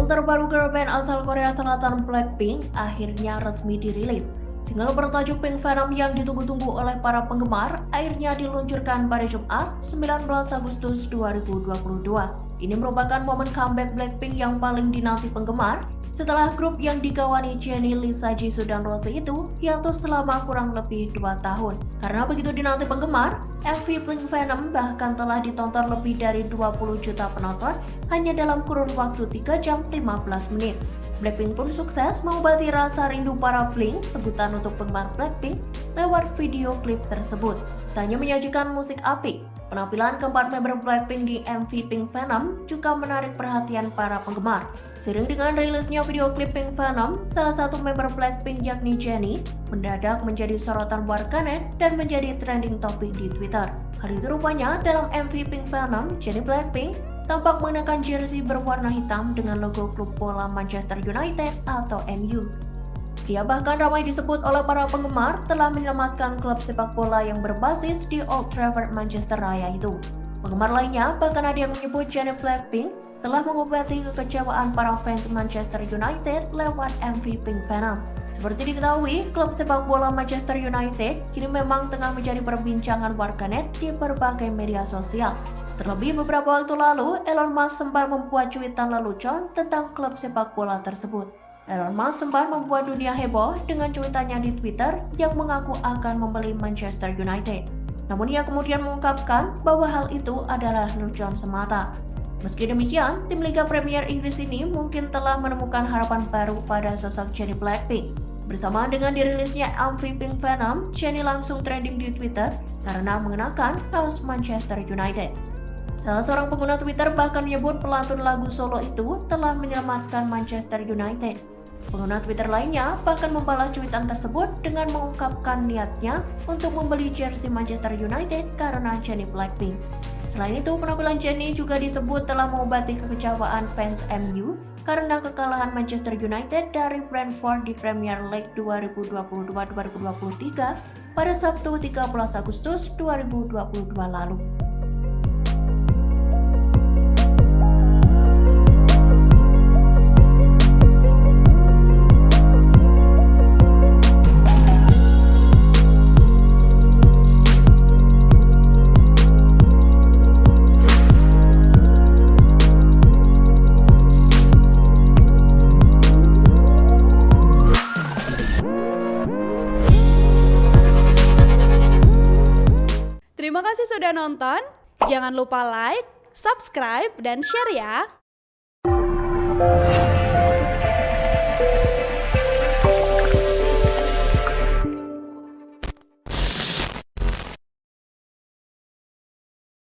Single terbaru girl band asal Korea Selatan Blackpink akhirnya resmi dirilis. Single bertajuk Pink Venom yang ditunggu-tunggu oleh para penggemar akhirnya diluncurkan pada Jumat 19 Agustus 2022. Ini merupakan momen comeback Blackpink yang paling dinanti penggemar setelah grup yang digawani Jennie, Lisa, Jisoo, dan Rose itu hiatus selama kurang lebih 2 tahun. Karena begitu dinanti penggemar, MV Pink Venom bahkan telah ditonton lebih dari 20 juta penonton hanya dalam kurun waktu 3 jam 15 menit. Blackpink pun sukses mengobati rasa rindu para Blink, sebutan untuk penggemar Blackpink, lewat video klip tersebut. Tak hanya menyajikan musik apik, penampilan keempat member Blackpink di MV Pink Venom juga menarik perhatian para penggemar. Seiring dengan rilisnya video klip Pink Venom, salah satu member Blackpink yakni Jennie mendadak menjadi sorotan warganet dan menjadi trending topik di Twitter. Hal itu rupanya dalam MV Pink Venom, Jennie Blackpink tampak mengenakan jersey berwarna hitam dengan logo klub bola Manchester United atau MU. Dia bahkan ramai disebut oleh para penggemar telah menyelamatkan klub sepak bola yang berbasis di Old Trafford, Manchester Raya itu. Penggemar lainnya bahkan ada yang menyebut Jennie Blackpink telah mengobati kekecewaan para fans Manchester United lewat MV Pink Venom. Seperti diketahui, klub sepak bola Manchester United kini memang tengah menjadi perbincangan warganet di berbagai media sosial. Terlebih beberapa waktu lalu, Elon Musk sempat membuat cuitan lelucon tentang klub sepak bola tersebut. Elon Musk sempat membuat dunia heboh dengan cuitannya di Twitter yang mengaku akan membeli Manchester United. Namun ia kemudian mengungkapkan bahwa hal itu adalah lelucon semata. Meski demikian, tim Liga Premier Inggris ini mungkin telah menemukan harapan baru pada sosok Jennie Blackpink. Bersamaan dengan dirilisnya MV Pink Venom, Jennie langsung trending di Twitter karena mengenakan kaos Manchester United. Salah seorang pengguna Twitter bahkan menyebut pelantun lagu solo itu telah menyelamatkan Manchester United. Pengguna Twitter lainnya bahkan membalas cuitan tersebut dengan mengungkapkan niatnya untuk membeli jersey Manchester United karena Jennie Blackpink. Selain itu, penampilan Jennie juga disebut telah mengobati kekecewaan fans MU karena kekalahan Manchester United dari Brentford di Premier League 2022-2023 pada Sabtu 13 Agustus 2022 lalu. Terima kasih sudah nonton. Jangan lupa like, subscribe, dan share ya.